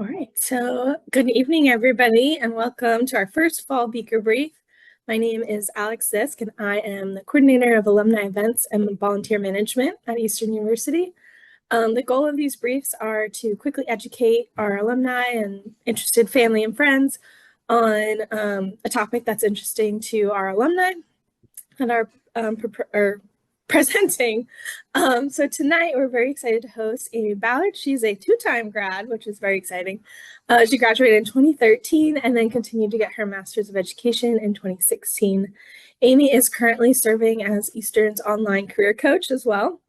All right, so good evening, everybody, and welcome to our first fall Beaker Brief. My name is Alex Zisk, and I am the coordinator of alumni events and volunteer management at Eastern University. The goal of these briefs are to quickly educate our alumni and interested family and friends on a topic that's interesting to our alumni and our presenting. So tonight we're very excited to host Amy Ballard. She's a two-time grad, which is very exciting. She graduated in 2013 and then continued to get her Master's of Education in 2016. Amy is currently serving as Eastern's online career coach as well.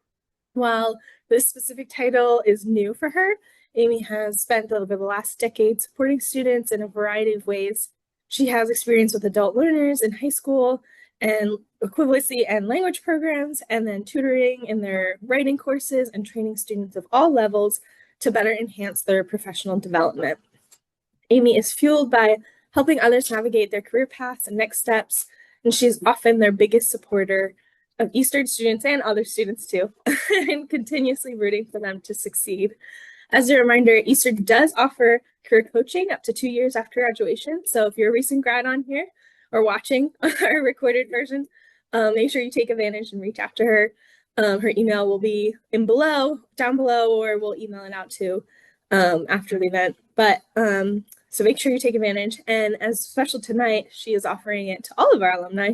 While this specific title is new for her, Amy has spent over the last decade supporting students in a variety of ways. She has experience with adult learners in high school and equivalency and language programs, and then tutoring in their writing courses and training students of all levels to better enhance their professional development. Amy is fueled by helping others navigate their career paths and next steps, and she's often their biggest supporter of Eastern students and other students too, and continuously rooting for them to succeed. As a reminder, Eastern does offer career coaching up to 2 years after graduation. So if you're a recent grad on here or watching our recorded version, make sure you take advantage and reach out to her. Her email will be down below, or we'll email it out too after the event. But so make sure you take advantage. And as special tonight, she is offering it to all of our alumni.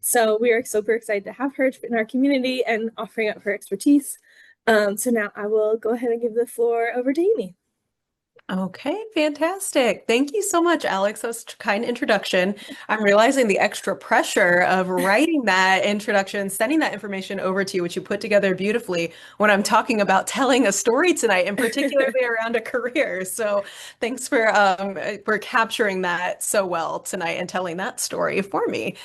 So we are super excited to have her in our community and offering up her expertise. So now I will go ahead and give the floor over to Amy. Okay, fantastic. Thank you so much, Alex. That was a kind introduction. I'm realizing the extra pressure of writing that introduction, sending that information over to you, which you put together beautifully when I'm talking about telling a story tonight, and particularly around a career. So thanks for capturing that so well tonight and telling that story for me.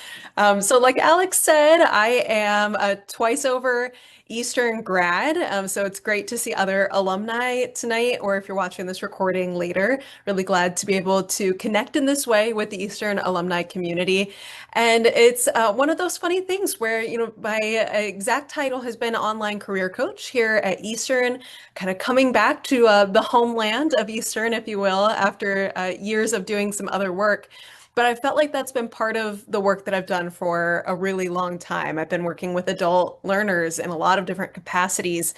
So like Alex said, I am a twice over Eastern grad. So it's great to see other alumni tonight, or if you're watching this recording later, really glad to be able to connect in this way with the Eastern alumni community. And it's one of those funny things where, my exact title has been online career coach here at Eastern, kind of coming back to the homeland of Eastern, if you will, after years of doing some other work. But I felt like that's been part of the work that I've done for a really long time. I've been working with adult learners in a lot of different capacities.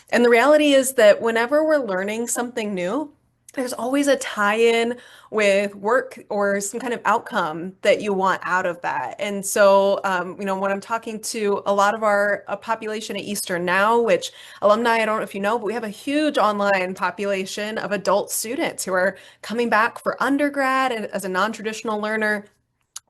And the reality is that whenever we're learning something new, there's always a tie-in with work or some kind of outcome that you want out of that. And so, when I'm talking to a lot of our population at Eastern now, which alumni, I don't know if you know, but we have a huge online population of adult students who are coming back for undergrad and as a non-traditional learner,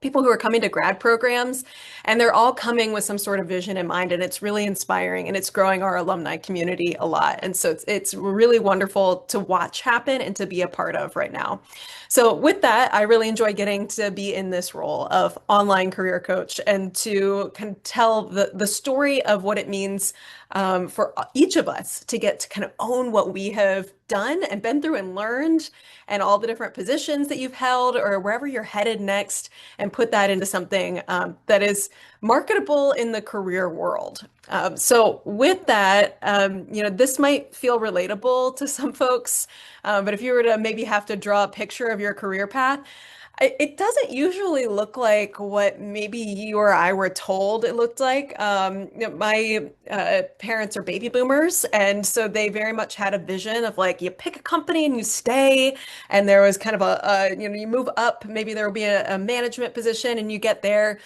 people who are coming to grad programs, and they're all coming with some sort of vision in mind, and it's really inspiring, and it's growing our alumni community a lot. And so it's really wonderful to watch happen and to be a part of right now. So with that, I really enjoy getting to be in this role of online career coach and to kind of tell the story of what it means for each of us to get to kind of own what we have done and been through and learned, and all the different positions that you've held or wherever you're headed next, and put that into something that is marketable in the career world. So with that, this might feel relatable to some folks, but if you were to maybe have to draw a picture of your career path, it doesn't usually look like what maybe you or I were told it looked like. My parents are baby boomers, and so they very much had a vision of like you pick a company and you stay, and there was kind of you move up, maybe there will be a management position and you get there.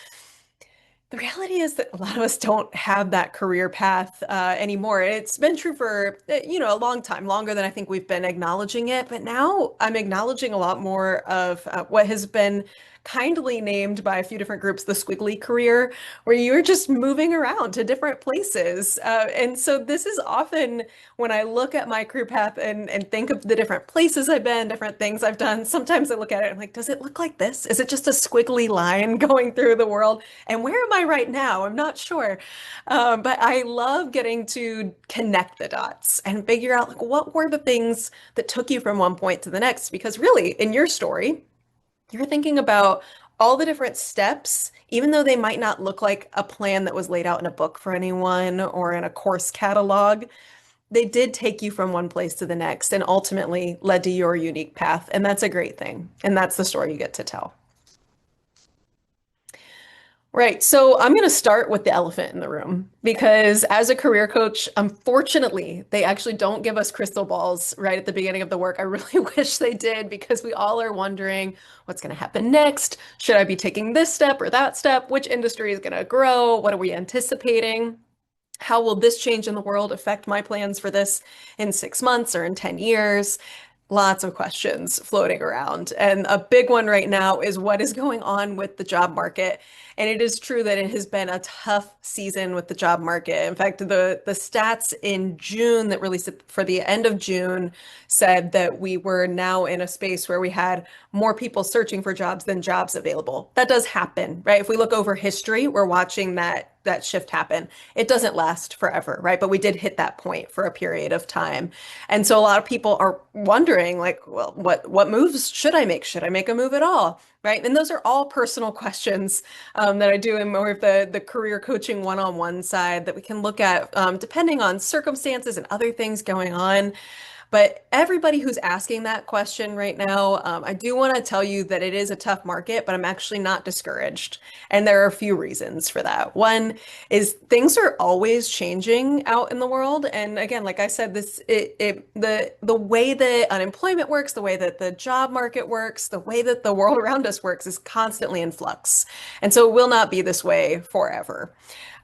The reality is that a lot of us don't have that career path anymore. It's been true for, a long time, longer than I think we've been acknowledging it. But now I'm acknowledging a lot more of what has been kindly named by a few different groups the squiggly career, where you're just moving around to different places. And so this is often when I look at my career path and think of the different places I've been, different things I've done, sometimes I look at it and I'm like, does it look like this? Is it just a squiggly line going through the world? And where am I right now? I'm not sure. But I love getting to connect the dots and figure out like what were the things that took you from one point to the next? Because really, in your story, you're thinking about all the different steps, even though they might not look like a plan that was laid out in a book for anyone or in a course catalog. they did take you from one place to the next and ultimately led to your unique path. And that's a great thing. And that's the story you get to tell. Right. So I'm going to start with the elephant in the room because as a career coach, unfortunately, they actually don't give us crystal balls right at the beginning of the work. I really wish they did because we all are wondering what's going to happen next. Should I be taking this step or that step? Which industry is going to grow? What are we anticipating? How will this change in the world affect my plans for this in 6 months or in 10 years? Lots of questions floating around. And a big one right now is what is going on with the job market. And it is true that it has been a tough season with the job market. In fact, the stats in June that released for the end of June said that we were now in a space where we had more people searching for jobs than jobs available. That does happen, right? If we look over history, we're watching that shift happen. It doesn't last forever, right? But we did hit that point for a period of time. And so a lot of people are wondering, like, well, what moves should I make? Should I make a move at all? Right. And those are all personal questions that I do in more of the career coaching one-on-one side that we can look at depending on circumstances and other things going on. But everybody who's asking that question right now, I do want to tell you that it is a tough market, but I'm actually not discouraged. And there are a few reasons for that. One is things are always changing out in the world. And again, like I said, the way that unemployment works, the way that the job market works, the way that the world around us works is constantly in flux. And so it will not be this way forever.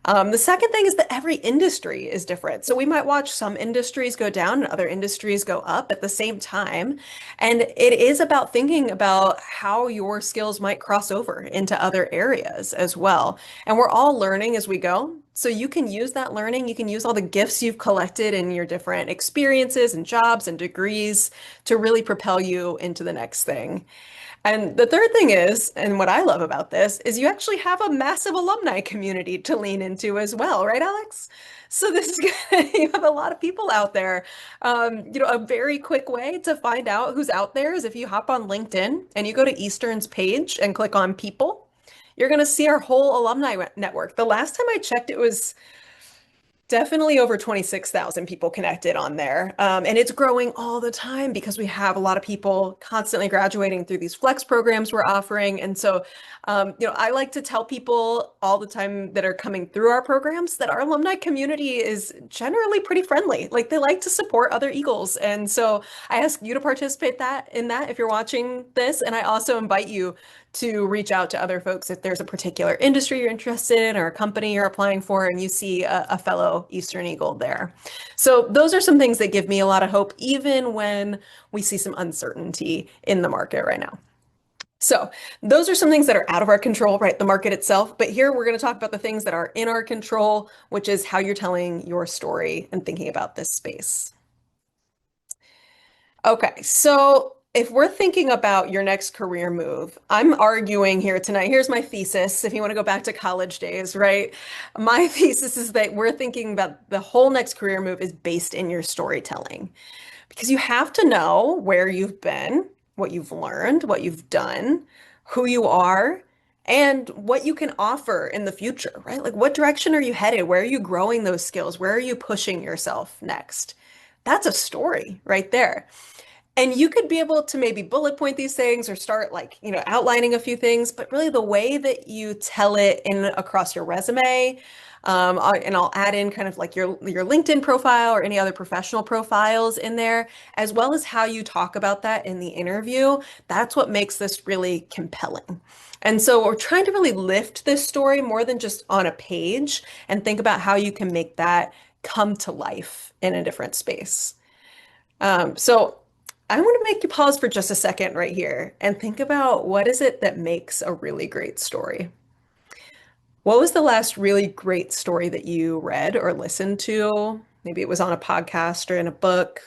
The second thing is that every industry is different. So we might watch some industries go down and other industries go up at the same time. And it is about thinking about how your skills might cross over into other areas as well. And we're all learning as we go. So you can use that learning, you can use all the gifts you've collected in your different experiences and jobs and degrees to really propel you into the next thing. And the third thing is, and what I love about this, is you actually have a massive alumni community to lean into as well, right, Alex? So this is good. You have a lot of people out there. A very quick way to find out who's out there is if you hop on LinkedIn and you go to Eastern's page and click on people, you're going to see our whole alumni network. The last time I checked, it was definitely over 26,000 people connected on there. And it's growing all the time because we have a lot of people constantly graduating through these flex programs we're offering. And so, I like to tell people all the time that are coming through our programs that our alumni community is generally pretty friendly. Like they like to support other Eagles. And so I ask you to participate in that if you're watching this. And I also invite you to reach out to other folks if there's a particular industry you're interested in or a company you're applying for and you see a fellow Eastern Eagle there. So those are some things that give me a lot of hope, even when we see some uncertainty in the market right now. So those are some things that are out of our control, right? The market itself. But here we're going to talk about the things that are in our control, which is how you're telling your story and thinking about this space. Okay, so if we're thinking about your next career move, I'm arguing here tonight. Here's my thesis, if you want to go back to college days, right? My thesis is that we're thinking about the whole next career move is based in your storytelling because you have to know where you've been, what you've learned, what you've done, who you are, and what you can offer in the future, right? Like what direction are you headed? Where are you growing those skills? Where are you pushing yourself next? That's a story right there. And you could be able to maybe bullet point these things or start like, outlining a few things, but really the way that you tell it in across your resume, and I'll add in kind of like your LinkedIn profile or any other professional profiles in there, as well as how you talk about that in the interview. That's what makes this really compelling. And so we're trying to really lift this story more than just on a page and think about how you can make that come to life in a different space. So I want to make you pause for just a second right here and think about what is it that makes a really great story? What was the last really great story that you read or listened to? Maybe it was on a podcast or in a book.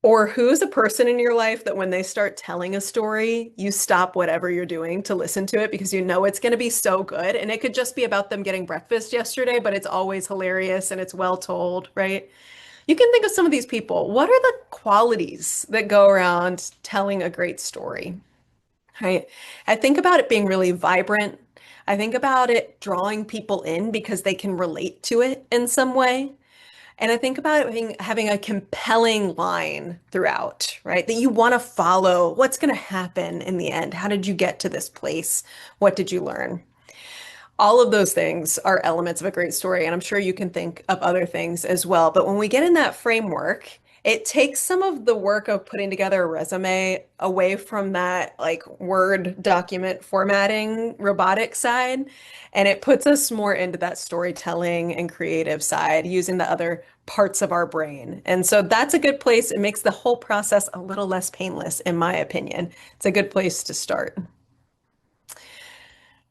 Or who's a person in your life that when they start telling a story, you stop whatever you're doing to listen to it because you know it's going to be so good. And it could just be about them getting breakfast yesterday, but it's always hilarious and it's well told, right? You can think of some of these people. What are the qualities that go around telling a great story? Right? I think about it being really vibrant. I think about it drawing people in because they can relate to it in some way. And I think about it having a compelling line throughout, right? That you want to follow. What's going to happen in the end? How did you get to this place? What did you learn? All of those things are elements of a great story, and I'm sure you can think of other things as well. But when we get in that framework, it takes some of the work of putting together a resume away from that like Word document formatting robotic side, and it puts us more into that storytelling and creative side using the other parts of our brain. And so that's a good place. It makes the whole process a little less painless, in my opinion. It's a good place to start.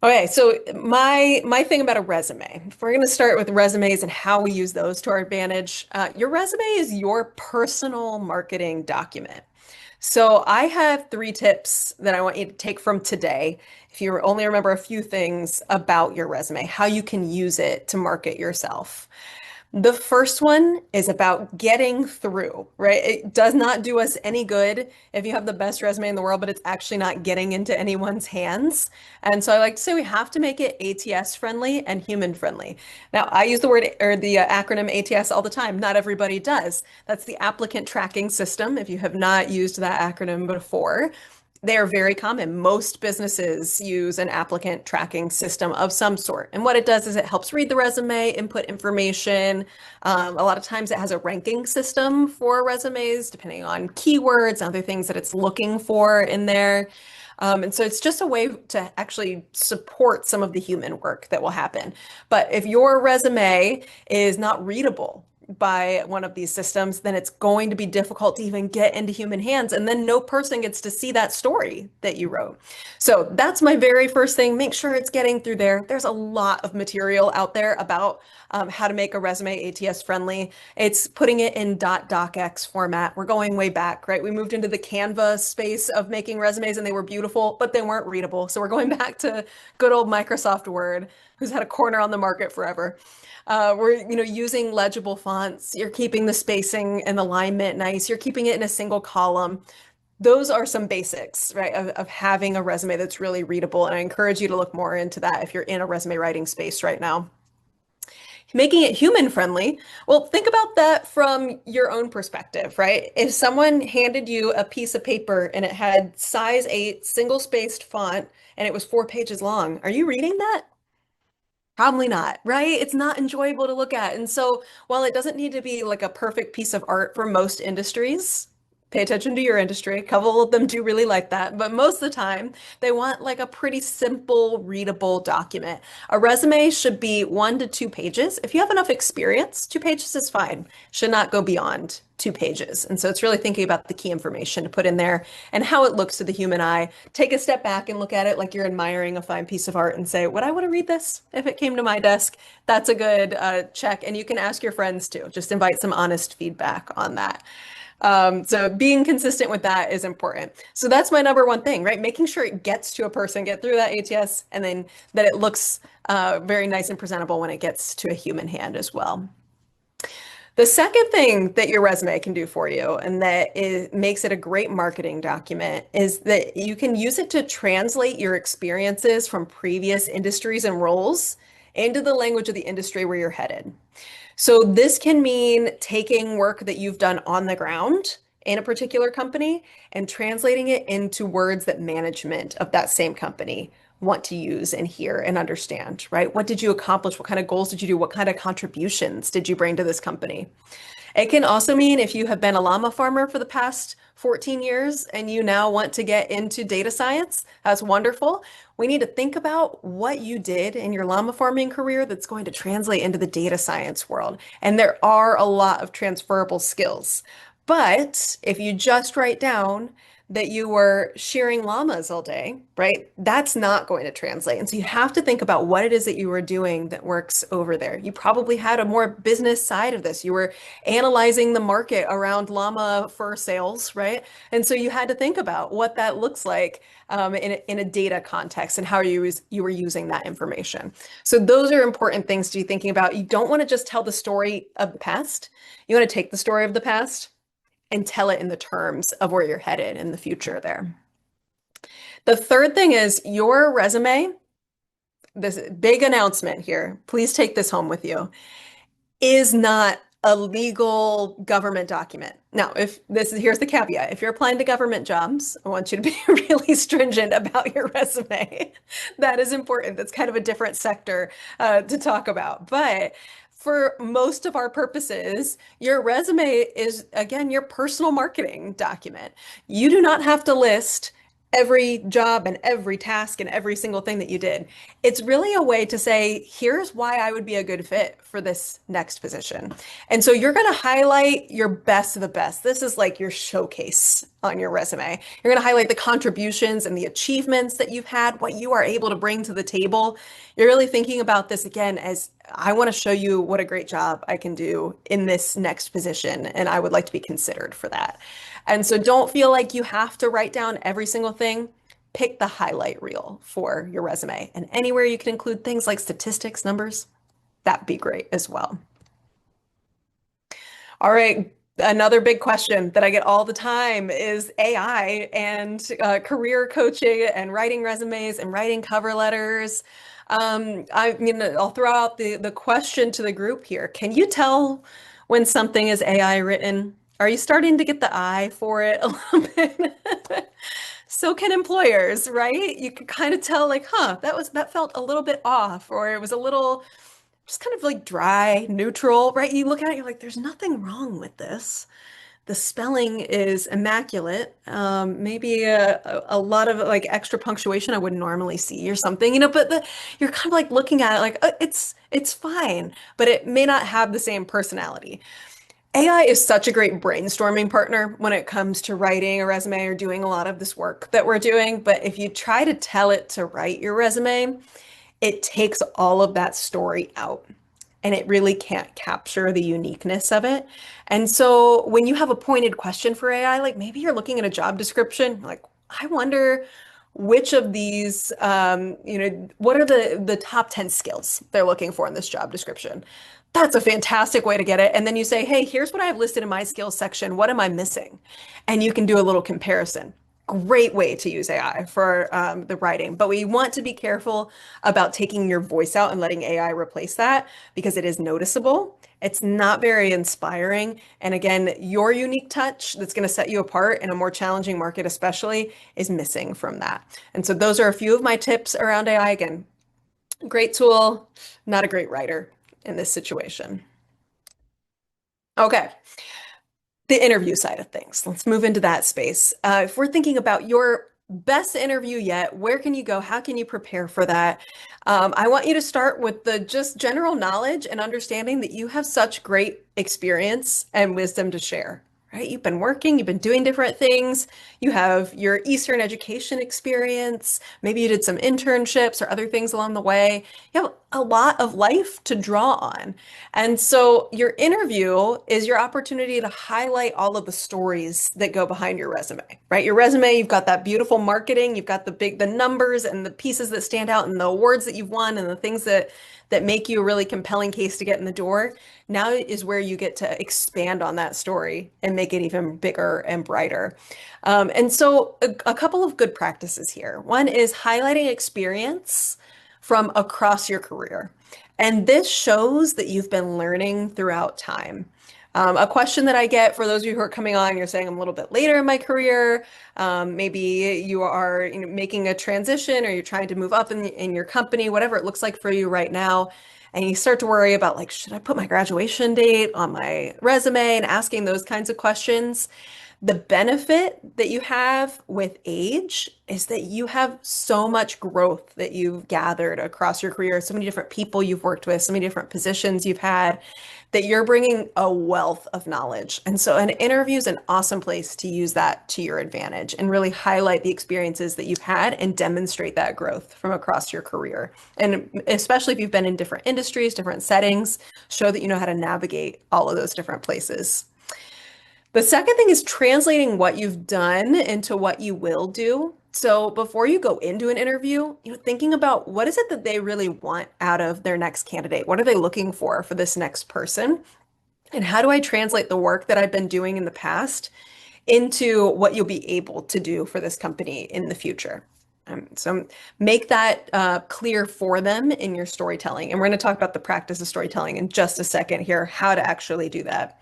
Okay, so my thing about a resume, if we're going to start with resumes and how we use those to our advantage, your resume is your personal marketing document. So I have 3 tips that I want you to take from today. If you only remember a few things about your resume, how you can use it to market yourself. The first one is about getting through, right? It does not do us any good if you have the best resume in the world, but it's actually not getting into anyone's hands. And so I like to say we have to make it ATS friendly and human friendly. Now, I use the word or the acronym ATS all the time. Not everybody does. That's the applicant tracking system. If you have not used that acronym before, they are very common. Most businesses use an applicant tracking system of some sort. And what it does is it helps read the resume, input information. A lot of times it has a ranking system for resumes, depending on keywords, and other things that it's looking for in there. And so it's just a way to actually support some of the human work that will happen. But if your resume is not readable, by one of these systems, then it's going to be difficult to even get into human hands. And then no person gets to see that story that you wrote. So that's my very first thing. Make sure it's getting through there. There's a lot of material out there about how to make a resume ATS friendly. It's putting it in .docx format. We're going way back, right? We moved into the Canva space of making resumes and they were beautiful, but they weren't readable. So we're going back to good old Microsoft Word, who's had a corner on the market forever. We're using legible fonts. You're keeping the spacing and alignment nice. You're keeping it in a single column. Those are some basics, right, of having a resume that's really readable. And I encourage you to look more into that if you're in a resume writing space right now. Making it human friendly. Well, think about that from your own perspective, right? If someone handed you a piece of paper and it had size 8, single spaced font, and it was 4 pages long, are you reading that? Probably not, right? It's not enjoyable to look at. And so while it doesn't need to be like a perfect piece of art for most industries, pay attention to your industry. A couple of them do really like that, but most of the time they want like a pretty simple, readable document. A resume should be 1 to 2 pages. If you have enough experience, 2 pages is fine. Should not go beyond 2 pages. And so it's really thinking about the key information to put in there and how it looks to the human eye. Take a step back and look at it like you're admiring a fine piece of art and say, would I want to read this if it came to my desk? That's a good check. And you can ask your friends too. Just invite some honest feedback on that. So being consistent with that is important. So that's my number one thing, right? Making sure it gets to a person, get through that ATS, and then that it looks very nice and presentable when it gets to a human hand as well. The second thing that your resume can do for you, and makes it a great marketing document, is that you can use it to translate your experiences from previous industries and roles into the language of the industry where you're headed. So this can mean taking work that you've done on the ground in a particular company and translating it into words that management of that same company want to use and hear and understand, right? What did you accomplish? What kind of goals did you do? What kind of contributions did you bring to this company? It can also mean if you have been a llama farmer for the past 14 years and you now want to get into data science, that's wonderful. We need to think about what you did in your llama farming career that's going to translate into the data science world. And there are a lot of transferable skills. But if you just write down that you were shearing llamas all day, right? That's not going to translate. And so you have to think about what it is that you were doing that works over there. You probably had a more business side of this. You were analyzing the market around llama fur sales, right? And so you had to think about what that looks like in a data context and how you were using that information. So those are important things to be thinking about. You don't want to just tell the story of the past. You want to take the story of the past and tell it in the terms of where you're headed in the future there. The third thing is your resume, this big announcement here, please take this home with you, is not a legal government document. Now, here's the caveat. If you're applying to government jobs, I want you to be really stringent about your resume. That is important. That's kind of a different sector to talk about. But for most of our purposes, your resume is, again, your personal marketing document. You do not have to list every job and every task and every single thing that you did. It's really a way to say, here's why I would be a good fit for this next position. And so you're going to highlight your best of the best. This is like your showcase on your resume. You're going to highlight the contributions and the achievements that you've had, what you are able to bring to the table. You're really thinking about this again as I want to show you what a great job I can do in this next position, and I would like to be considered for that. And so don't feel like you have to write down every single thing. Pick the highlight reel for your resume. And anywhere you can include things like statistics, numbers, that'd be great as well. All right. Another big question that I get all the time is AI and career coaching and writing resumes and writing cover letters. I'll throw out the question to the group here. Can you tell when something is AI written? Are you starting to get the eye for it a little bit? So can employers, right? You can kind of tell like, huh, that felt a little bit off, or it was a little just kind of like dry, neutral, right? You look at it, you're like, there's nothing wrong with this. The spelling is immaculate. Maybe a lot of like extra punctuation I wouldn't normally see or something, but you're kind of like looking at it like it's fine, but it may not have the same personality. AI is such a great brainstorming partner when it comes to writing a resume or doing a lot of this work that we're doing. But if you try to tell it to write your resume, it takes all of that story out and it really can't capture the uniqueness of it. And so when you have a pointed question for AI, like maybe you're looking at a job description, like, I wonder which of these, what are the top 10 skills they're looking for in this job description? That's a fantastic way to get it. And then you say, hey, here's what I have listed in my skills section. What am I missing? And you can do a little comparison. Great way to use AI for the writing, but we want to be careful about taking your voice out and letting AI replace that because it is noticeable. It's not very inspiring. And again, your unique touch that's going to set you apart in a more challenging market, especially, is missing from that. And so those are a few of my tips around AI. Again, great tool, not a great writer in this situation. Okay. The interview side of things. Let's move into that space. If we're thinking about your best interview yet, where can you go? How can you prepare for that? I want you to start with the just general knowledge and understanding that you have such great experience and wisdom to share, right? You've been working, you've been doing different things. You have your Eastern education experience. Maybe you did some internships or other things along the way. You have a lot of life to draw on. And so your interview is your opportunity to highlight all of the stories that go behind your resume, right? Your resume, you've got that beautiful marketing, you've got the numbers and the pieces that stand out and the awards that you've won and the things that make you a really compelling case to get in the door. Now is where you get to expand on that story and make it even bigger and brighter. And so a couple of good practices here. One is highlighting experience from across your career. And this shows that you've been learning throughout time. A question that I get for those of you who are coming on, you're saying I'm a little bit later in my career. Maybe you are making a transition or you're trying to move up in your company, whatever it looks like for you right now. And you start to worry about like, should I put my graduation date on my resume and asking those kinds of questions? The benefit that you have with age is that you have so much growth that you've gathered across your career, so many different people you've worked with, so many different positions you've had, that you're bringing a wealth of knowledge. And so an interview is an awesome place to use that to your advantage and really highlight the experiences that you've had and demonstrate that growth from across your career. And especially if you've been in different industries, different settings, show that you know how to navigate all of those different places. The second thing is translating what you've done into what you will do. So before you go into an interview, thinking about what is it that they really want out of their next candidate? What are they looking for this next person? And how do I translate the work that I've been doing in the past into what you'll be able to do for this company in the future? So make that clear for them in your storytelling. And we're going to talk about the practice of storytelling in just a second here, how to actually do that.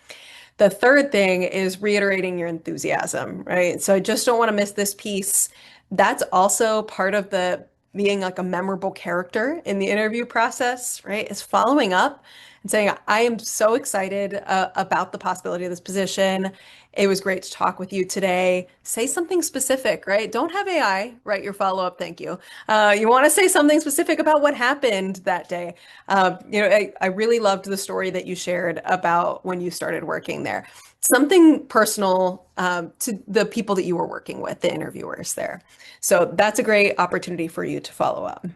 The third thing is reiterating your enthusiasm, right? So I just don't want to miss this piece. That's also part of the being like a memorable character in the interview process, right? Is following up and saying, I am so excited about the possibility of this position. It was great to talk with you today. Say something specific, right? Don't have AI write your follow-up thank you. You want to say something specific about what happened that day. I really loved the story that you shared about when you started working there. Something personal to the people that you were working with, the interviewers there. So that's a great opportunity for you to follow up.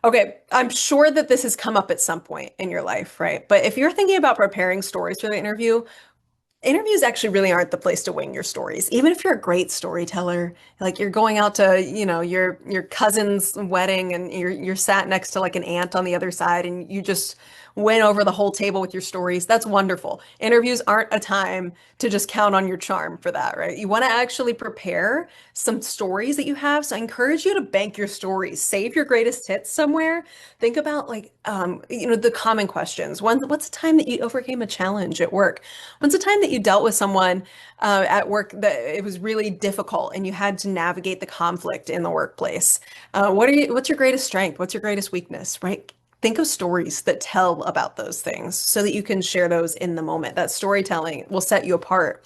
Okay, I'm sure that this has come up at some point in your life, right? But if you're thinking about preparing stories for the interview, interviews actually really aren't the place to wing your stories. Even if you're a great storyteller, like you're going out to, your cousin's wedding and you're sat next to like an aunt on the other side and you just went over the whole table with your stories. That's wonderful. Interviews aren't a time to just count on your charm for that, right? You want to actually prepare some stories that you have. So I encourage you to bank your stories. Save your greatest hits somewhere. Think about like the common questions. What's the time that you overcame a challenge at work? When's the time that you dealt with someone at work that it was really difficult and you had to navigate the conflict in the workplace? What's your greatest strength? What's your greatest weakness, right? Think of stories that tell about those things so that you can share those in the moment. That storytelling will set you apart.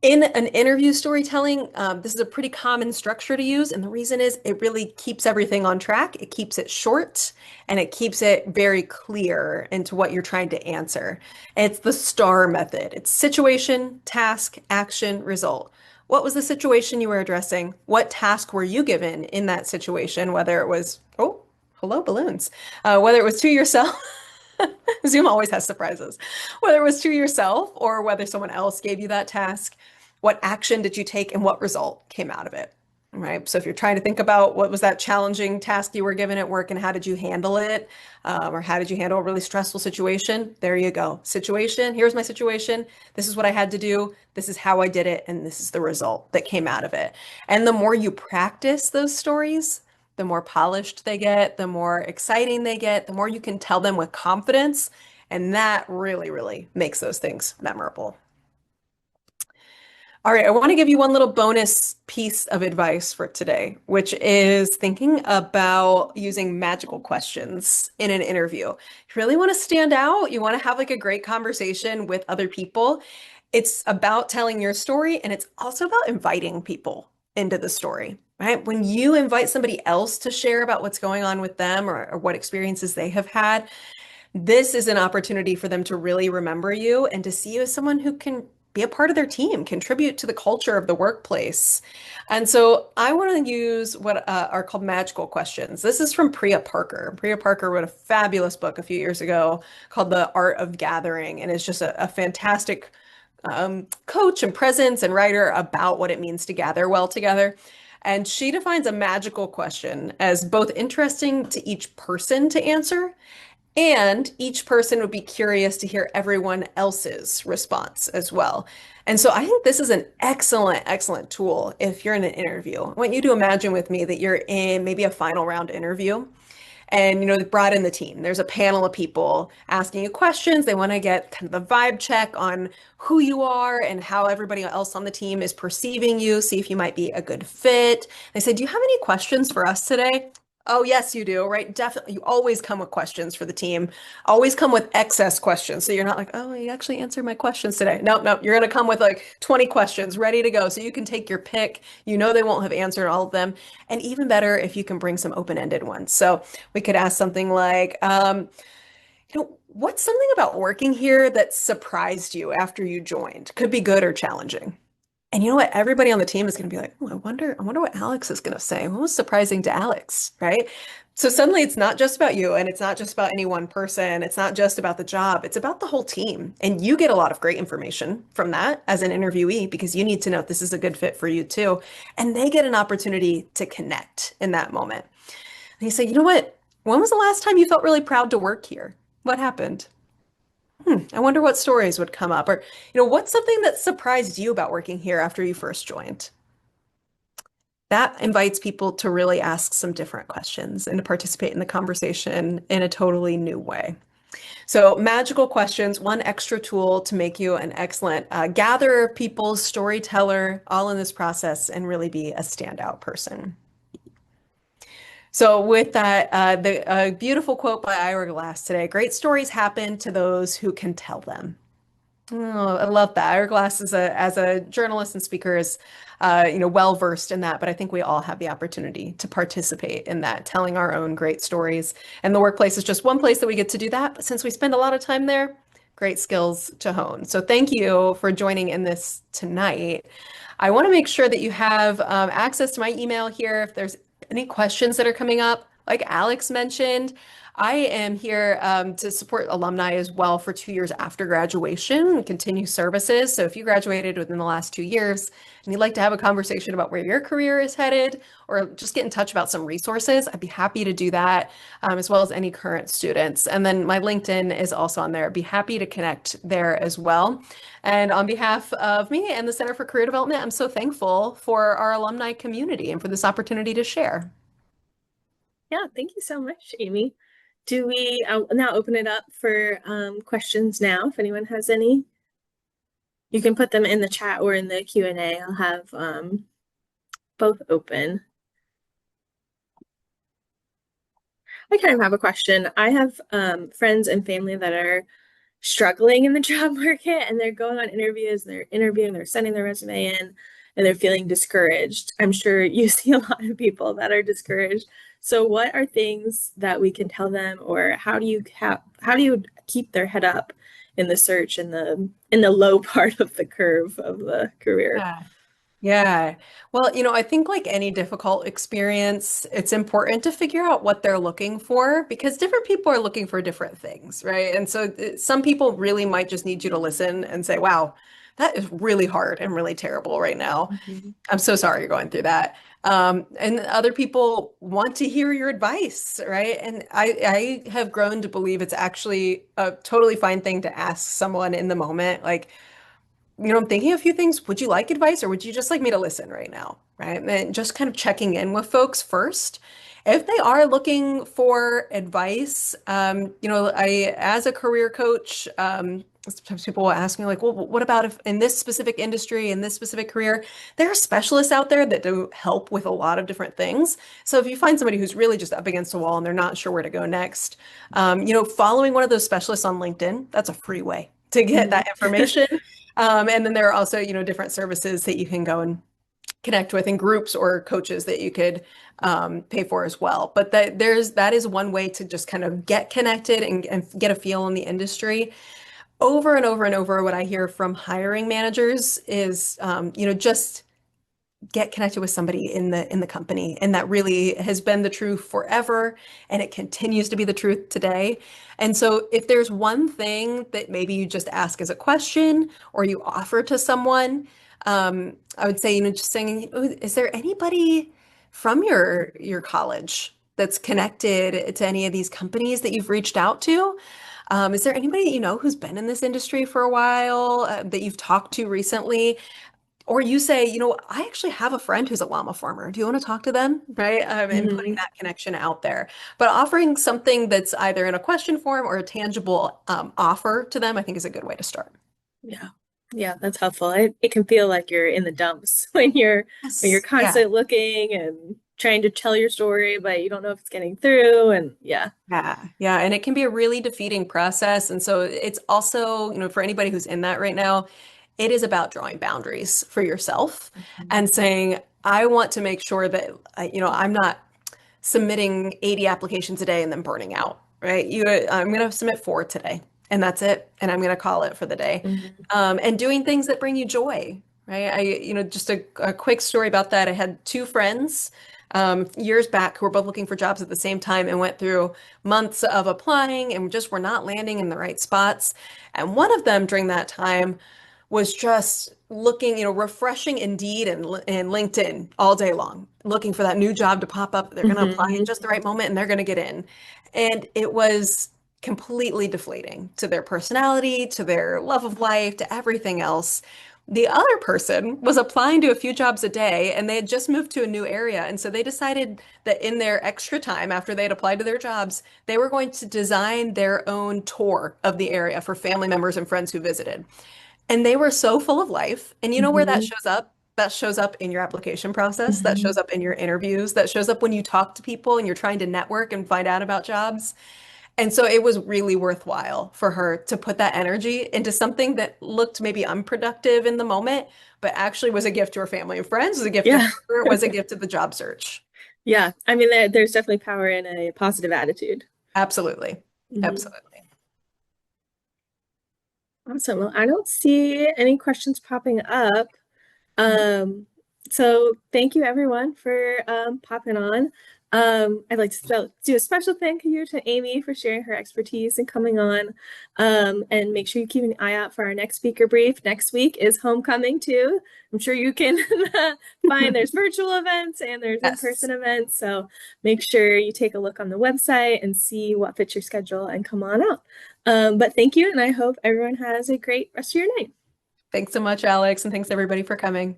In an interview storytelling, this is a pretty common structure to use. And the reason is it really keeps everything on track. It keeps it short and it keeps it very clear into what you're trying to answer. It's the STAR method. It's situation, task, action, result. What was the situation you were addressing? What task were you given in that situation? Whether it was, oh, hello, balloons. Whether it was to yourself. Zoom always has surprises. Whether it was to yourself or whether someone else gave you that task, what action did you take and what result came out of it? Right. So if you're trying to think about what was that challenging task you were given at work and how did you handle it, or how did you handle a really stressful situation? There you go. Situation. Here's my situation. This is what I had to do. This is how I did it. And this is the result that came out of it. And the more you practice those stories, the more polished they get, the more exciting they get, the more you can tell them with confidence. And that really, really makes those things memorable. All right, I want to give you one little bonus piece of advice for today, which is thinking about using magical questions in an interview. You really want to stand out, you want to have like a great conversation with other people. It's about telling your story and it's also about inviting people into the story, right? When you invite somebody else to share about what's going on with them or what experiences they have had, this is an opportunity for them to really remember you and to see you as someone who can be a part of their team, contribute to the culture of the workplace. And so I want to use what are called magical questions. This is from Priya Parker. Priya Parker wrote a fabulous book a few years ago called The Art of Gathering, and it's just a fantastic coach and presence and writer about what it means to gather well together. And she defines a magical question as both interesting to each person to answer and each person would be curious to hear everyone else's response as well. And so I think this is an excellent, excellent tool if you're in an interview. I want you to imagine with me that you're in maybe a final round interview and they brought in the team. There's a panel of people asking you questions. They want to get kind of the vibe check on who you are and how everybody else on the team is perceiving you, see if you might be a good fit. They say, "Do you have any questions for us today?" Oh, yes, you do, right? Definitely. You always come with questions for the team. Always come with excess questions. So you're not like, oh, you actually answered my questions today. Nope, nope. You're going to come with like 20 questions ready to go. So you can take your pick. You know they won't have answered all of them. And even better if you can bring some open-ended ones. So we could ask something like, what's something about working here that surprised you after you joined? Could be good or challenging. And you know what? Everybody on the team is going to be like, oh, I wonder what Alex is going to say. What was surprising to Alex, right? So suddenly it's not just about you and it's not just about any one person. It's not just about the job. It's about the whole team. And you get a lot of great information from that as an interviewee because you need to know if this is a good fit for you too. And they get an opportunity to connect in that moment. And you say, you know what? When was the last time you felt really proud to work here? What happened? I wonder what stories would come up. Or, what's something that surprised you about working here after you first joined? that invites people to really ask some different questions and to participate in the conversation in a totally new way. So, magical questions, one extra tool to make you an excellent gatherer of people, storyteller, all in this process, and really be a standout person. So, with that, the beautiful quote by Ira Glass today: "Great stories happen to those who can tell them." Oh, I love that. Ira Glass as a journalist and speaker is, well versed in that. But I think we all have the opportunity to participate in that, telling our own great stories. And the workplace is just one place that we get to do that. But since we spend a lot of time there, great skills to hone. So thank you for joining in this tonight. I want to make sure that you have access to my email here. If there's any questions that are coming up, like Alex mentioned, I am here to support alumni as well for 2 years after graduation and continue services. So if you graduated within the last 2 years and you'd like to have a conversation about where your career is headed or just get in touch about some resources, I'd be happy to do that, as well as any current students. And then my LinkedIn is also on there. I'd be happy to connect there as well. And on behalf of me and the Center for Career Development, I'm so thankful for our alumni community and for this opportunity to share. Yeah, thank you so much, Amy. Do we now open it up for questions now, if anyone has any? You can put them in the chat or in the Q&A. I'll have both open. I kind of have a question. I have friends and family that are struggling in the job market and they're going on interviews, they're interviewing, they're sending their resume in, and they're feeling discouraged. I'm sure you see a lot of people that are discouraged. So what are things that we can tell them, or how do you keep their head up in the search in the low part of the curve of the career? Yeah. Yeah. Well, I think like any difficult experience, it's important to figure out what they're looking for because different people are looking for different things, right? And so some people really might just need you to listen and say, wow, that is really hard and really terrible right now. Mhm. I'm so sorry you're going through that. And other people want to hear your advice, right? And I have grown to believe it's actually a totally fine thing to ask someone in the moment, like, I'm thinking a few things. Would you like advice or would you just like me to listen right now? Right. And just kind of checking in with folks first. If they are looking for advice, as a career coach, sometimes people will ask me like, well, what about if in this specific industry, in this specific career, there are specialists out there that do help with a lot of different things. So if you find somebody who's really just up against a wall and they're not sure where to go next, following one of those specialists on LinkedIn, that's a free way to get that information. And then there are also, different services that you can go and connect with in groups or coaches that you could pay for as well. But that is one way to just kind of get connected and get a feel in the industry. Over and over and over, what I hear from hiring managers is, just get connected with somebody in the company, and that really has been the truth forever, and it continues to be the truth today. And so if there's one thing that maybe you just ask as a question or you offer to someone, I would say, just saying, "Oh, is there anybody from your college that's connected to any of these companies that you've reached out to? Is there anybody who's been in this industry for a while that you've talked to recently?" Or you say, I actually have a friend who's a llama farmer. Do you want to talk to them? Right? And putting Mhm. that connection out there. But offering something that's either in a question form or a tangible offer to them, I think is a good way to start. Yeah. Yeah, that's helpful. It can feel like you're in the dumps when you're Yes. Yeah. constantly looking and trying to tell your story, but you don't know if it's getting through. And yeah. Yeah. Yeah. And it can be a really defeating process. And so it's also, for anybody who's in that right now, it is about drawing boundaries for yourself Mhm. and saying, I want to make sure that, I'm not submitting 80 applications a day and then burning out, right? I'm going to submit 4 today and that's it. And I'm going to call it for the day. Mhm. And doing things that bring you joy, right? Just a quick story about that. I had 2 friends years back who were both looking for jobs at the same time and went through months of applying and just were not landing in the right spots. And one of them during that time was just looking, refreshing Indeed and LinkedIn all day long, looking for that new job to pop up. They're going to apply in Mhm. just the right moment and they're going to get in. And it was completely deflating to their personality, to their love of life, to everything else. The other person was applying to a few jobs a day and they had just moved to a new area. And so they decided that in their extra time after they had applied to their jobs, they were going to design their own tour of the area for family members and friends who visited. And they were so full of life. And you know where that Hmm. shows up? That shows up in your application process. That Hmm. shows up in your interviews. That shows up when you talk to people and you're trying to network and find out about jobs. And so it was really worthwhile for her to put that energy into something that looked maybe unproductive in the moment, but actually was a gift to her family and friends, was a gift to Yeah. her, was a gift to the job search. Yeah. I mean, there's definitely power in a positive attitude. Absolutely. Mhm. Absolutely. Awesome. Well, I don't see any questions popping up. Um, so thank you everyone for popping on. I'd like to do a special thank you to Amy for sharing her expertise and coming on. And make sure you keep an eye out for our next speaker brief. Next week is homecoming too. I'm sure you can find there's virtual events and there's Yes. in-person events. So make sure you take a look on the website and see what fits your schedule and come on out. But thank you, and I hope everyone has a great rest of your night. Thanks so much, Alex, and thanks everybody for coming.